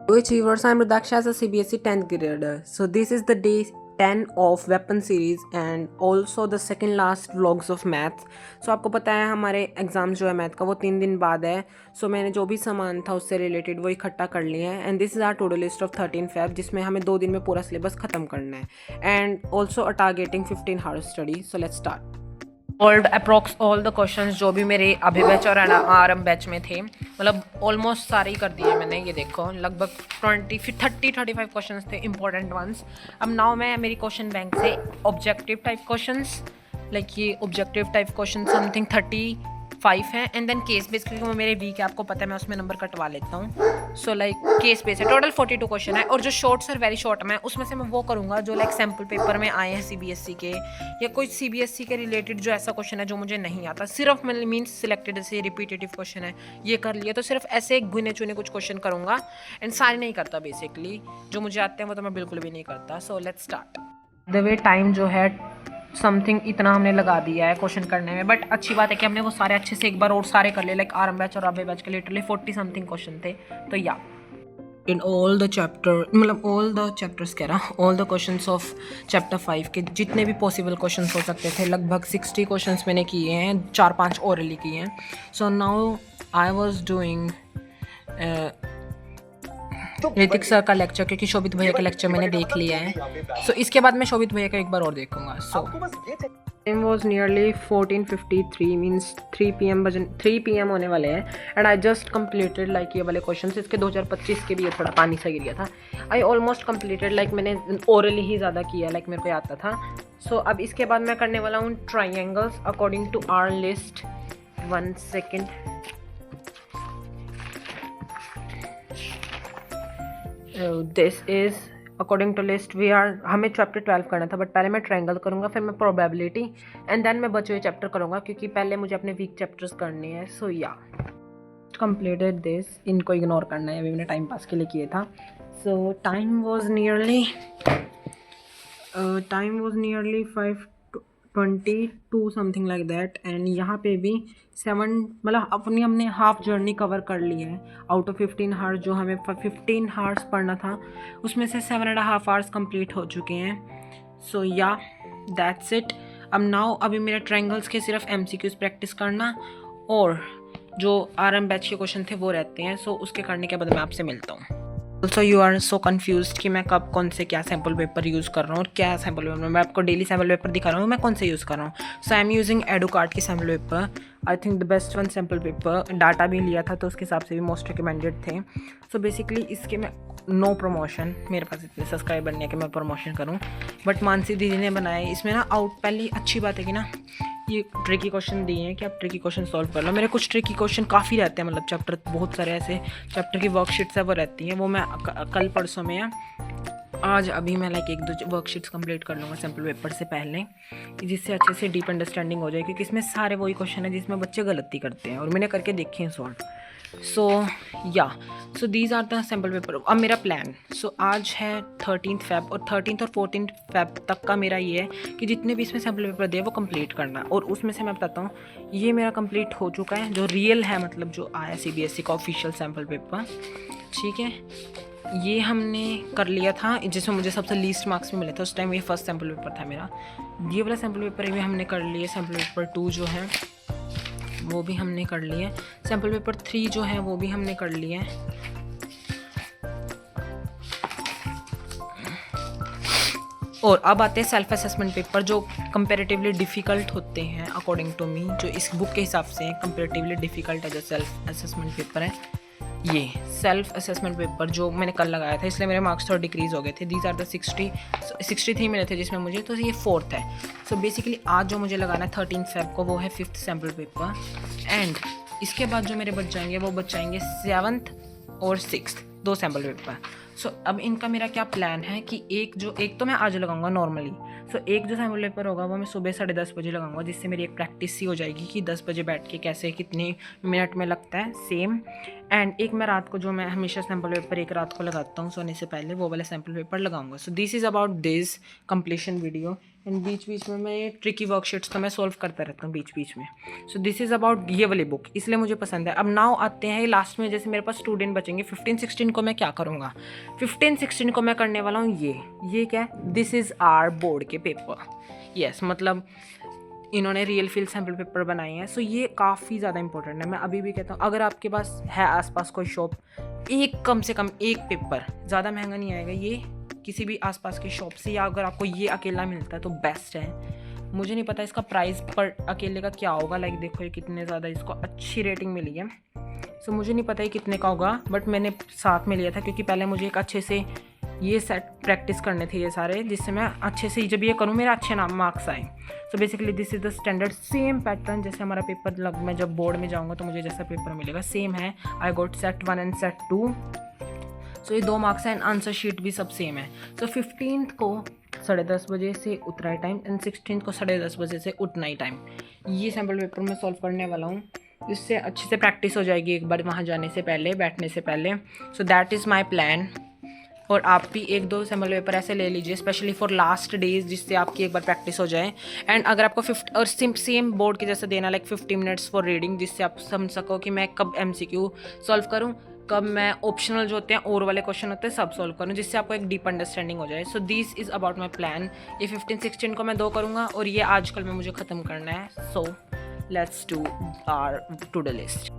Hello achievers, I'm Rudaksha as a CBSE 10th grader. So this is the day 10 of weapon series and also the second last vlogs of math. So आपको पता है हमारे exam जो है math का वो 3 दिन बाद है. So मैंने जो भी सामान था उससे रिलेटेड वो इकट्ठा कर लिया है and this is our to do list of 13 Feb जिसमें हमें 2 दिन में पूरा सिलेबस ख़त्म करना है and also a targeting 15 hours study. So let's start. Old approx all the questions जो भी मेरे अभी बैच और आरएम बैच में थे, मतलब ऑलमोस्ट सारे ही कर दिए मैंने. ये देखो लगभग 35 क्वेश्चंस थे इंपॉर्टेंट वंस. अब नाउ मैं मेरी क्वेश्चन बैंक से ऑब्जेक्टिव टाइप क्वेश्चंस, लाइक ये ऑब्जेक्टिव टाइप क्वेश्चन समथिंग 35 है एंड देन केस बेस, क्योंकि वो मेरे वीक है आपको पता है, मैं उसमें नंबर कटवा लेता हूँ. सो लाइक केस बेस है. टोटल 42 क्वेश्चन है और जो शॉर्ट्स और वेरी शॉर्ट में उसमें से मैं वो करूँगा जो लाइक सैम्पल पेपर में आए हैं सीबीएसई के, या कोई सीबीएसई के रिलेटेड जो ऐसा क्वेश्चन है जो मुझे नहीं आता. सिर्फ मैं मीन्स सिलेक्टेड ऐसे रिपीटेटिव क्वेश्चन है ये कर लिया, तो सिर्फ ऐसे गिने चुने कुछ क्वेश्चन करूँगा एंड सारे नहीं करता. बेसिकली जो मुझे आते हैं वो तो मैं बिल्कुल भी नहीं करता. So let's start. The way time जो है समथिंग इतना हमने लगा दिया है क्वेश्चन करने में, बट अच्छी बात है कि हमने वो सारे अच्छे से एक बार और सारे कर लिए. लाइक आरएम बैच और अबे बैच के लिटरली 40 समथिंग क्वेश्चन थे. तो या इन ऑल द चैप्टर, मतलब ऑल द चैप्टर्स कह रहा, all the questions of chapter 5 के जितने भी पॉसिबल क्वेश्चंस हो सकते थे, लगभग 60 क्वेश्चंस मैंने किए हैं, 4-5 ओरली किए हैं. So now I was doing Hrithik sir का लेक्चर, क्योंकि शोभित भैया का लेक्चर मैंने देख लिया है. सो इसके बाद मैं शोभित भैया का एक बार और देखूंगा. सो time was nearly 14:53 means 3 PM होने वाले हैं and I just completed like ये वाले क्वेश्चन. इसके 2025 के भी ये थोड़ा पानी सा गिर गया था. आई ऑलमोस्ट कम्प्लीटेड, लाइक मैंने ओरली ही ज़्यादा किया, लाइक मेरे को आता था. सो अब इसके बाद मैं करने वाला हूँ triangles according to our list. 1 second. This is according to list. We are, हमें चैप्टर 12 करना था, बट पहले मैं ट्रायंगल करूँगा, फिर मैं प्रोबेबिलिटी एंड देन मैं बचे हुए चैप्टर करूँगा, क्योंकि पहले मुझे अपने वीक चैप्टर्स करने हैं. सो या कंप्लीटेड दिस. इनको इग्नोर करना है, अभी मैंने टाइम पास के लिए किए था. सो time was nearly 5:22 something like that and यहाँ पे भी 7, मतलब अपनी हमने हाफ जर्नी कवर कर ली है. आउट ऑफ 15 हार्स जो हमें 15 हार्स पढ़ना था उसमें से 7.5 आवर्स कंप्लीट हो चुके हैं. सो या दैट्स इट. अब नाउ अभी मेरे ट्रायंगल्स के सिर्फ MCQs प्रैक्टिस करना और जो आरएम बैच के क्वेश्चन थे वो रहते हैं. सो उसके करने के बाद मैं आपसे मिलता हूँ. Also you are so confuse कि मैं कब कौन से क्या सैम्पल पेपर यूज़ कर रहा हूँ और क्या सैम्पल पेपर. मैं आपको डेली सैम्पल पेपर दिखा रहा हूँ मैं कौन से यूज़ कर रहा हूँ. सो आई एम यूजिंग एडुकार्ट की sample paper. I think the best one sample paper. Data भी लिया था तो उसके हिसाब से भी मोस्ट रिकमेंडेड थे. सो बेसिकली इसके में नो प्रमोशन, मेरे पास इतने सब्सक्राइबर नहीं है कि मैं प्रमोशन करूँ, बट मानसी दीदी ने बनाए. इसमें ना पहली अच्छी बात है कि ना ये ट्रिकी क्वेश्चन दिए हैं कि आप ट्रिकी क्वेश्चन सॉल्व कर लो. मेरे कुछ ट्रिकी क्वेश्चन काफ़ी रहते हैं, मतलब चैप्टर बहुत सारे ऐसे चैप्टर की वर्कशीट्स है वो रहती हैं, वो मैं कल परसों में या आज अभी मैं लाइक 1-2 वर्कशीट्स कंप्लीट कर लूँगा सैम्पल पेपर से पहले, जिससे अच्छे से डीप अंडरस्टैंडिंग हो जाए, क्योंकि इसमें सारे वही क्वेश्चन है जिसमें बच्चे गलती करते हैं और मैंने करके देखे हैं solve. So yeah so these are the sample paper. अब मेरा प्लान, सो आज है 13 Feb और 13 और 14 Feb तक का मेरा ये है कि जितने भी इसमें सैम्पल पेपर दिए वो कंप्लीट करना. और उसमें से मैं बताता हूँ ये मेरा कंप्लीट हो चुका है जो रियल है, मतलब जो आया CBSE का ऑफिशियल सैम्पल पेपर. ठीक है, ये हमने कर लिया था जिसमें मुझे सबसे लीस्ट मार्क्स भी मिले थे उस टाइम. ये फर्स्ट सैम्पल पेपर था मेरा. ये वाला सैम्पल पेपर भी हमने कर लिए. सैम्पल पेपर 2 जो है वो भी हमने कर लिए. सैम्पल पेपर 3 जो है वो भी हमने कर लिए. और अब आते हैं सेल्फ असेसमेंट पेपर जो कंपैरेटिवली डिफ़िकल्ट होते हैं अकॉर्डिंग टू मी, जो इस बुक के हिसाब से कंपैरेटिवली डिफ़िकल्ट है जो सेल्फ असेसमेंट पेपर है. ये सेल्फ असेसमेंट पेपर जो मैंने कल लगाया था इसलिए मेरे मार्क्स थोड़ा डिक्रीज़ हो गए थे. दीज आर द 63 मिले थे जिसमें मुझे, तो ये 4th है. सो बेसिकली आज जो मुझे लगाना है 13 Feb को वो है 5th सैम्पल पेपर एंड इसके बाद जो मेरे बच जाएंगे वो बच जाएंगे 7th और 6th 2 सैम्पल पेपर. सो अब इनका मेरा क्या प्लान है कि एक तो मैं आज लगाऊंगा नॉर्मली. सो एक जो सैम्पल पेपर होगा वो मैं सुबह 10:30 बजे लगाऊंगा, जिससे मेरी एक प्रैक्टिस सी हो जाएगी कि 10 बजे बैठ के कैसे कितने मिनट में लगता है सेम. एंड एक मैं रात को, जो मैं हमेशा सैम्पल पेपर एक रात को लगाता हूँ सोने से पहले, वो वाला सैम्पल पेपर लगाऊंगा. So this is about this completion video and बीच बीच में मैं ये ट्रिकी वर्कशीट्स तो मैं सॉल्व करता रहता हूँ बीच बीच में। सो दिस इज़ अबाउट ये वाली बुक, इसलिए मुझे पसंद है। अब नाउ आते हैं लास्ट में, जैसे मेरे पास स्टूडेंट बचेंगे 15-16 को मैं क्या करूँगा। 15-16 को मैं करने वाला हूँ ये क्या है, दिस इज़ आर बोर्ड के पेपर। यस, मतलब इन्होंने रियल फील सैम्पल पेपर बनाए हैं। सो ये काफ़ी ज़्यादा इंपॉर्टेंट है। मैं अभी भी कहता हूँ, अगर आपके पास है आसपास कोई शॉप, कम से कम एक पेपर, ज़्यादा महंगा नहीं आएगा ये, किसी भी आसपास की शॉप से, या अगर आपको ये अकेला मिलता है तो बेस्ट है। मुझे नहीं पता इसका प्राइस पर अकेले का क्या होगा, लाइक देखो ये कितने ज़्यादा इसको अच्छी रेटिंग मिली है। सो मुझे नहीं पता ये कितने का होगा, बट मैंने साथ में लिया था क्योंकि पहले मुझे एक अच्छे से ये सेट प्रैक्टिस करने थे ये सारे, जिससे मैं अच्छे से जब ये करूँ मेरा अच्छे मार्क्स आए। So basically this is the standard same pattern, जैसे हमारा पेपर मैं जब बोर्ड में जाऊँगा तो मुझे जैसा पेपर मिलेगा सेम है। I got set 1 and set 2। सो ये 2 मार्क्स हैं एंड आंसर शीट भी सब सेम है। सो 15th को 10:30 बजे से उतना ही टाइम एंड 16th को 10:30 बजे से उतना ही टाइम। ये सैम्पल पेपर मैं सॉल्व करने वाला हूँ, इससे अच्छे से प्रैक्टिस हो जाएगी एक बार वहाँ जाने से पहले, बैठने से पहले। So that is my plan. और आप भी 1-2 सैम्पल पेपर ऐसे ले लीजिए स्पेशली फॉर लास्ट डेज, जिससे आपकी एक बार प्रैक्टिस हो जाए। एंड अगर आपको 50 और सेम बोर्ड के जैसे देना, लाइक 50 मिनट्स फॉर रीडिंग, जिससे आप समझ सको कि मैं कब MCQ सॉल्व करूँ, कब मैं ऑप्शनल जो होते हैं और वाले क्वेश्चन होते हैं सब सॉल्व करूँ, जिससे आपको एक डीप अंडरस्टैंडिंग हो जाए। सो this is about my plan. ये 15-16 को मैं 2 करूँगा और ये आजकल में मुझे ख़त्म करना है। So let's do our to do list.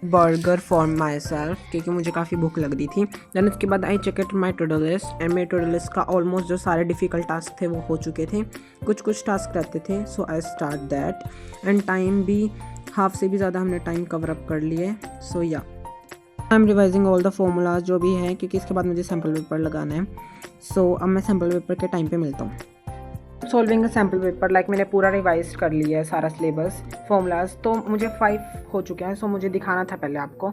Burger for myself, क्योंकि मुझे काफ़ी भूख लग रही थी। देन उसके बाद I check it my to do list, and मेरे टू डू लिस्ट का ऑलमोस्ट जो सारे डिफ़िकल्ट टास्क थे वो हो चुके थे, कुछ टास्क रहते थे। So I start that, and time भी हाफ से भी ज़्यादा हमने टाइम कवर अप कर लिए। सो या I am revising all the formulas जो भी हैं, क्योंकि इसके बाद मुझे सैम्पल पेपर लगाना है। सो अब मैं सैम्पल पेपर के टाइम पे मिलता हूँ। सॉल्विंग सैम्पल पेपर, लाइक मैंने पूरा रिवाइज कर लिया है सारा सिलेबस, फॉर्मूलाज तो मुझे 5 हो चुके हैं। सो मुझे दिखाना था पहले आपको।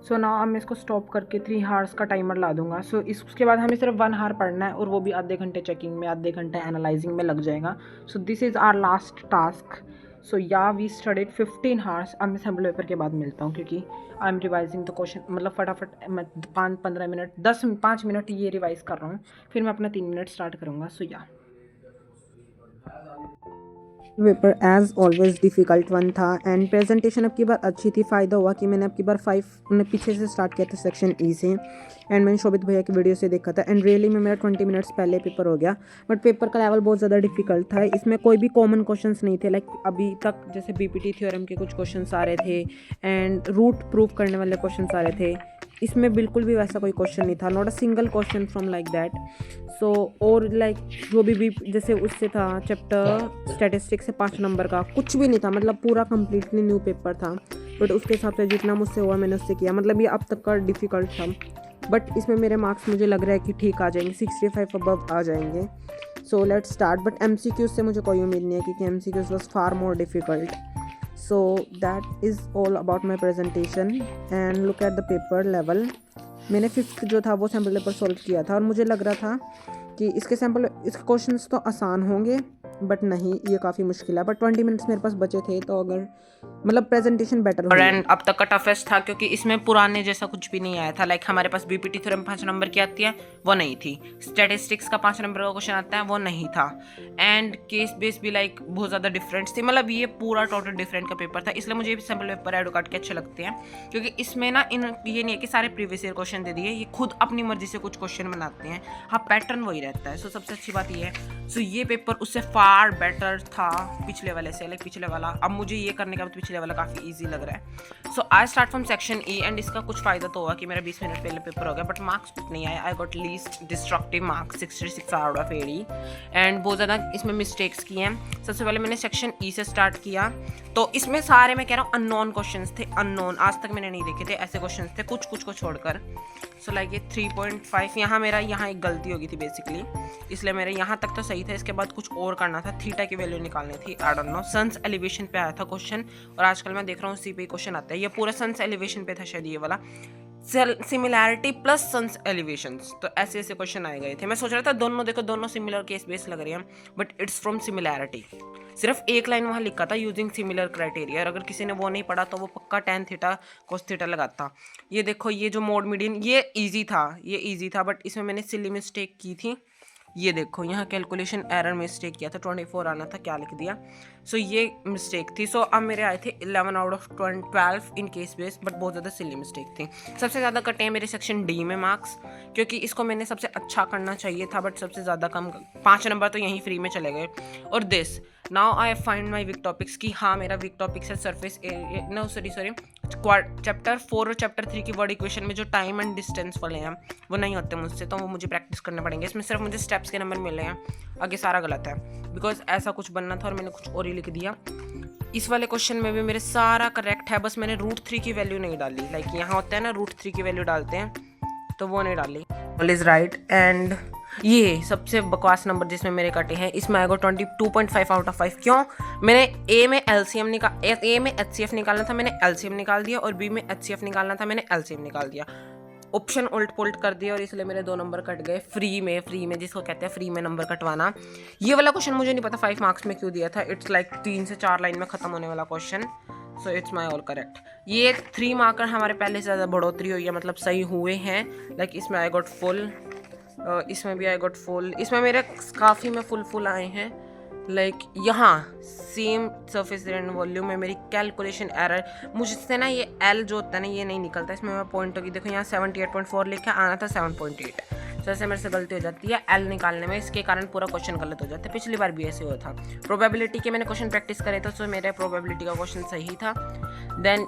सो नाउ अब मैं इसको स्टॉप करके 3 आवर्स का टाइमर ला दूंगा। सो इसके बाद हमें सिर्फ 1 आवर पढ़ना है, और वो भी आधे घंटे चेकिंग में, आधे घंटे एनालाइजिंग में लग जाएगा। So this is our last task. So yeah we studied 15 hours. अब मैं सैम्पल पेपर के बाद मिलता हूँ, क्योंकि I am revising the question, मतलब फटाफट मैं 5-15 मिनट 5 मिनट ये रिवाइज कर रहा हूँ, फिर मैं अपना 3 मिनट स्टार्ट करूँगा। So yeah paper as always difficult one था, एंड प्रेजेंटेशन अब की बार अच्छी थी। फ़ायदा हुआ कि मैंने अब की बार 5 पीछे से स्टार्ट किया था सेक्शन ई से, एंड मैंने शोभित भैया की वीडियो से देखा था, एंड रियली में मेरा 20 मिनट्स पहले पेपर हो गया। बट पेपर का लेवल बहुत ज़्यादा डिफिकल्ट था, इसमें कोई भी कॉमन क्वेश्चंस नहीं थे। लाइक अभी तक जैसे BPT थ्योरम के कुछ क्वेश्चन आ रहे थे, एंड रूट प्रूफ करने वाले क्वेश्चन आ रहे थे, इसमें बिल्कुल भी वैसा कोई क्वेश्चन नहीं था, not a single question from like that. So और लाइक जो भी जैसे उससे था चैप्टर स्टैटिस्टिक्स से 5 नंबर का कुछ भी नहीं था, मतलब पूरा कम्प्लीटली न्यू पेपर था। बट उसके हिसाब से जितना मुझसे हुआ मैंने उससे किया, मतलब ये अब तक का डिफ़िकल्ट था। बट इसमें मेरे मार्क्स मुझे लग रहा है कि ठीक आ जाएंगे, 65 अबव आ जाएंगे। So let's start. But MCQs से मुझे कोई उम्मीद नहीं है, क्योंकि MCQs was far more difficult. So that is all about my presentation, and look at the paper level. मैंने 5th जो था वो सैम्पल पेपर सॉल्व किया था, और मुझे लग रहा था कि इसके क्वेश्चंस तो आसान होंगे, बट नहीं, ये काफ़ी मुश्किल है। बट 20 मिनट्स मेरे पास बचे थे, तो अगर मतलब प्रेजेंटेशन बेटर हुई। एंड अब तक का टफेस्ट था, क्योंकि इसमें पुराने जैसा कुछ भी नहीं आया था। लाइक हमारे पास BPT थ्योरम 5 नंबर की आती है, वो नहीं थी। स्टैटिस्टिक्स का 5 नंबर का क्वेश्चन आता है, वो नहीं था। एंड केस बेस भी लाइक बहुत ज़्यादा डिफरेंट थी, मतलब ये पूरा टोटल डिफरेंट का पेपर था। इसलिए मुझे सैम्पल पेपर एडो कार्ड के अच्छे लगते हैं, क्योंकि इसमें ना ये नहीं है कि सारे प्रीवियस ईयर क्वेश्चन दे दिए, ये खुद अपनी मर्जी से कुछ क्वेश्चन बनाते हैं। हाँ, पैटर्न वही रहता है। सो सबसे अच्छी बात ये है। सो ये पेपर उससे फार बेटर था पिछले वाले से, लाइक पिछले वाला, अब मुझे ये करने के बाद पिछले वाला काफ़ी ईजी लग रहा है। So I start from section E, and इसका कुछ फ़ायदा तो हुआ कि मेरा 20 मिनट पहले पेपर हो गया, बट मार्क्स कुछ नहीं आए। I got least destructive marks 66 out of 80, and बहुत ज़्यादा इसमें मिस्टेक्स की हैं। सबसे पहले मैंने सेक्शन ई से स्टार्ट किया, तो इसमें सारे मैं कह रहा हूँ अननोन क्वेश्चंस थे, अननोन, आज तक मैंने नहीं देखे थे ऐसे क्वेश्चंस थे, कुछ को छोड़कर। सो लाइक ये 3.5 यहाँ एक गलती हो गई थी बेसिकली, इसलिए मेरे यहाँ तक तो सही था। इसके बाद कुछ और करना था, थीटा की वैल्यू निकालनी थी। I don't know, sun's elevation पे आया था क्वेश्चन, और आजकल मैं देख रहा हूँ उसी पे क्वेश्चन आता है। ये पूरा सन्स एलिवेशन पे था शायद, ये वाला सिमिलैरिटी प्लस सन्स एलिवेशंस, तो ऐसे क्वेश्चन आए गए थे। मैं सोच रहा था दोनों देखो, दोनों सिमिलर केस बेस लग रहे हैं, बट इट्स फ्रॉम सिमिलैरिटी। सिर्फ एक लाइन वहाँ लिखा था यूजिंग सिमिलर क्राइटेरिया, और अगर किसी ने वो नहीं पढ़ा तो वो पक्का tan थीटा cos थीटा लगाता। ये देखो, ये जो मोड मीडियन, ये इजी था, बट इसमें मैंने सिली मिस्टेक की थी। ये देखो यहाँ कैलकुलेशन एरर मिस्टेक किया था, 24 आना था, क्या लिख दिया। सो ये मिस्टेक थी। सो अब मेरे आए थे 11 out of 12 in case base, but बहुत ज़्यादा सिली मिस्टेक थी। सबसे ज़्यादा कटे हैं मेरे सेक्शन डी में मार्क्स, क्योंकि इसको मैंने सबसे अच्छा करना चाहिए था, बट सबसे ज़्यादा कम 5 नंबर तो यहीं फ्री में चले गए। और this now I find my weak topics की हाँ मेरा वीक टॉपिक्स है सरफेस नो सॉरी चैप्टर 4 और चैप्टर 3 की वर्ड इक्वेशन में जो टाइम एंड डिस्टेंस वाले हैं वो नहीं होते मुझसे, तो वो मुझे प्रैक्टिस करने पड़ेंगे। इसमें सिर्फ मुझे स्टेप्स के नंबर मिले हैं, आगे सारा गलत है, बिकॉज ऐसा कुछ बनना था और मैंने कुछ और ही लिख दिया। इस वाले क्वेश्चन में भी मेरे सारा करेक्ट है, बस मैंने √3 की वैल्यू नहीं डाली। लाइक यहाँ होता है ना √3 की वैल्यू डालते हैं, तो वो नहीं डाली। All is right. एंड ये सबसे बकवास नंबर जिसमें मेरे कटे हैं, इसमें आएगा 22.5 आउट ऑफ 5। क्यों? मैंने ए में HCF निकालना था, मैंने LCM निकाल दिया, और बी में HCF निकालना था, मैंने LCM निकाल दिया। ऑप्शन उल्ट पुल्ट कर दिया और इसलिए मेरे 2 नंबर कट गए फ्री में जिसको कहते हैं फ्री में नंबर कटवाना। ये वाला क्वेश्चन मुझे नहीं पता 5 मार्क्स में क्यों दिया था। इट्स लाइक 3 से 4 लाइन में खत्म होने वाला question. So it's my all correct. ये 3 मार्कर हमारे पहले से ज़्यादा बढ़ोतरी हुई है, मतलब सही हुए हैं। लाइक इसमें आई गॉट फुल, इसमें भी आई गॉट फुल, इसमें मेरे काफ़ी में फुल आए हैं। लाइक यहाँ सेम सरफेस एंड वॉल्यूम में मेरी कैलकुलेशन एरर, मुझसे ना ये L जो होता है ना ये नहीं निकलता, इसमें मैं पॉइंट होगी देखो यहाँ 78.4 लिखा, आना था 7.8। तो ऐसे मेरे से गलती हो जाती है L निकालने में, इसके कारण पूरा क्वेश्चन गलत हो जाता है। पिछली बार भी ऐसे हुआ था। प्रोबेबिलिटी के मैंने क्वेश्चन प्रैक्टिस करे थे, तो मेरा प्रोबेबिलिटी का क्वेश्चन सही था। देन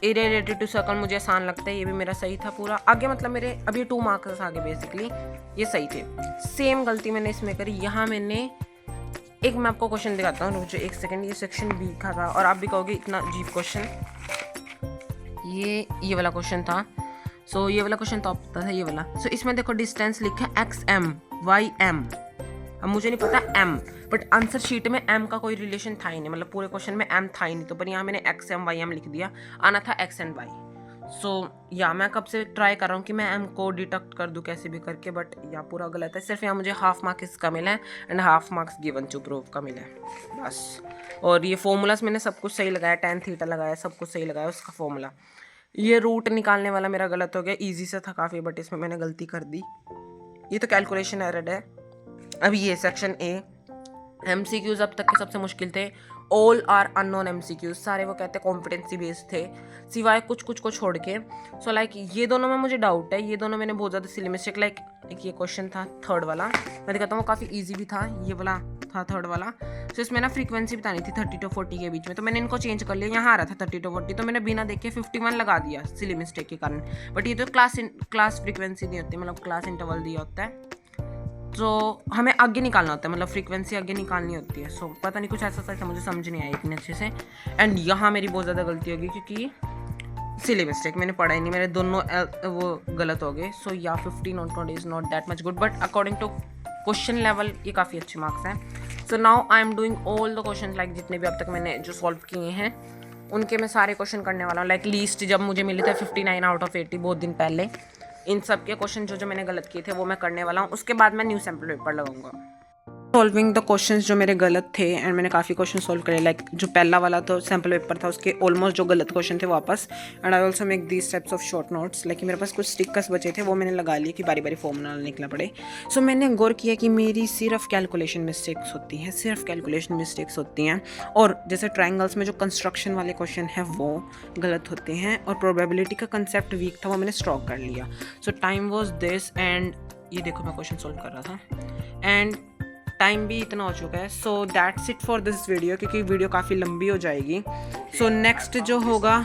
इरेलेटेड टू सर्कल मुझे आसान लगता है, ये भी मेरा सही था पूरा। आगे मतलब मेरे अभी 2 मार्क्स आगे बेसिकली ये सही थे। सेम गलती मैंने इसमें करी। यहाँ मैंने एक मैं आपको क्वेश्चन दिखाता हूँ, रुको एक सेकंड। ये सेक्शन बी का था और आप भी कहोगे इतना अजीब क्वेश्चन, ये वाला क्वेश्चन था। सो ये वाला क्वेश्चन तो आपका था ये वाला। सो इसमें देखो डिस्टेंस लिखा है XM YM, अब मुझे नहीं पता M, बट आंसर शीट में M का कोई रिलेशन था ही नहीं, मतलब पूरे क्वेश्चन में M था ही नहीं, तो पर यहाँ मैंने XM YM लिख दिया, आना था X एंड Y। सो या मैं कब से ट्राई कर रहा हूँ कि मैं M को डिटेक्ट कर दूँ कैसे भी करके, बट यहाँ पूरा गलत है। सिर्फ यहाँ मुझे हाफ मार्क्स का मिला है and half marks given to prove का मिला है बस। और ये फॉर्मूलास मैंने सब कुछ सही लगाया, tan थीटा लगाया, सब कुछ सही लगाया उसका फॉर्मूला। ये रूट निकालने वाला मेरा गलत हो गया, ईजी से था काफ़ी, बट इसमें मैंने गलती कर दी। ये तो कैलकुलेशन एरर है। अब ये सेक्शन ए MCQs अब तक के सबसे मुश्किल थे। ऑल आर अननोन MCQs, सारे वो कहते हैं कॉम्पिटेंसी बेस्ड थे, सिवाय कुछ को छोड़ के। सो लाइक ये दोनों में मुझे डाउट है, ये दोनों मैंने बहुत ज़्यादा सिली मिस्टेक। लाइक एक ये क्वेश्चन था थर्ड वाला, मैं दिखाता हूँ, काफ़ी ईजी भी था, ये वाला था थर्ड वाला। सो इसमें ना फ्रीक्वेंसी बतानी थी 30 to 40 के बीच में, तो मैंने इनको चेंज कर लिया। यहाँ आ रहा था 30 to 40, तो मैंने बिना देखे 51 लगा दिया सिली मिस्टेक के कारण। बट ये तो क्लास फ्रीक्वेंसी नहीं होती, मतलब क्लास इंटरवल दिया होता है, तो हमें आगे निकालना होता है, मतलब फ्रीक्वेंसी आगे निकालनी होती है। सो पता नहीं कुछ ऐसा था, मुझे समझ नहीं आया इतने अच्छे से। एंड यहाँ मेरी बहुत ज़्यादा गलती होगी क्योंकि सिली मिस्टेक मैंने पढ़ा ही नहीं, मेरे दोनों वो गलत हो गए। So yeah 15 on 20 is not that much good, but according to question level ये काफ़ी अच्छे मार्क्स हैं। So now I am doing all the question, like जितने भी अब तक मैंने जो सॉल्व किए हैं उनके मैं सारे क्वेश्चन करने वाला हूँ। लाइक लीस्ट जब मुझे मिले थे 59 आउट ऑफ 80 बहुत दिन पहले, इन सब के क्वेश्चन जो मैंने गलत किए थे वो मैं करने वाला हूँ। उसके बाद मैं न्यू सैम्पल पेपर लगाऊंगा। सॉल्विंग द क्वेश्चंस जो मेरे गलत थे, एंड मैंने काफ़ी क्वेश्चन सॉल्व करे। लाइक जो पहला वाला तो सैम्पल पेपर था उसके ऑलमोस्ट जो गलत क्वेश्चन थे वापस। And I also make these types of short notes. Like मेरे पास कुछ स्टिकर्स बचे थे, वो मैंने लगा लिए कि बारी बारी फॉर्मूला निकला पड़े। सो मैंने गौर किया कि मेरी सिर्फ कैलकुलेशन मिस्टेक्स होती हैं, सिर्फ कैलकुलेशन मिस्टेक्स होती हैं। और जैसे ट्राइंगल्स में जो कंस्ट्रक्शन वाले क्वेश्चन हैं वो गलत होते हैं, और प्रोबेबिलिटी का कंसेप्ट वीक था, वो मैंने स्ट्रॉक कर लिया। सो टाइम वॉज दिस, एंड ये देखो मैं क्वेश्चन सॉल्व कर रहा था एंड टाइम भी इतना हो चुका है। So that's it for this video, क्योंकि वीडियो काफ़ी लंबी हो जाएगी। सो नेक्स्ट जो होगा,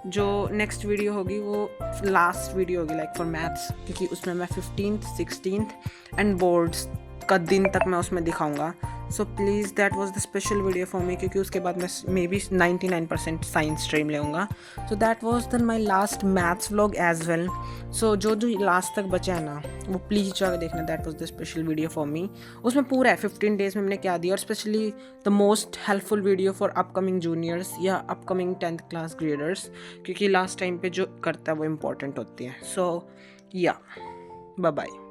जो नेक्स्ट वीडियो होगी वो लास्ट वीडियो होगी लाइक फॉर मैथ्स, क्योंकि उसमें मैं 15th 16th एंड बोर्ड्स का दिन तक मैं उसमें दिखाऊंगा। So please that was the special video for me, क्योंकि उसके बाद मैं मे बी 99% साइंस स्ट्रीम लेऊंगा। So that was the my last maths vlog as well. So जो लास्ट तक बचा है ना वो प्लीज़ जाकर देखना, that was the special video for मी। उसमें पूरा है 15 डेज़ में मैंने क्या दिया, और specially the most helpful video for upcoming juniors या अपकमिंग 10th क्लास ग्रेडर्स, क्योंकि लास्ट टाइम पे जो करता है वो इम्पोर्टेंट होती है। सो या बाय बाय।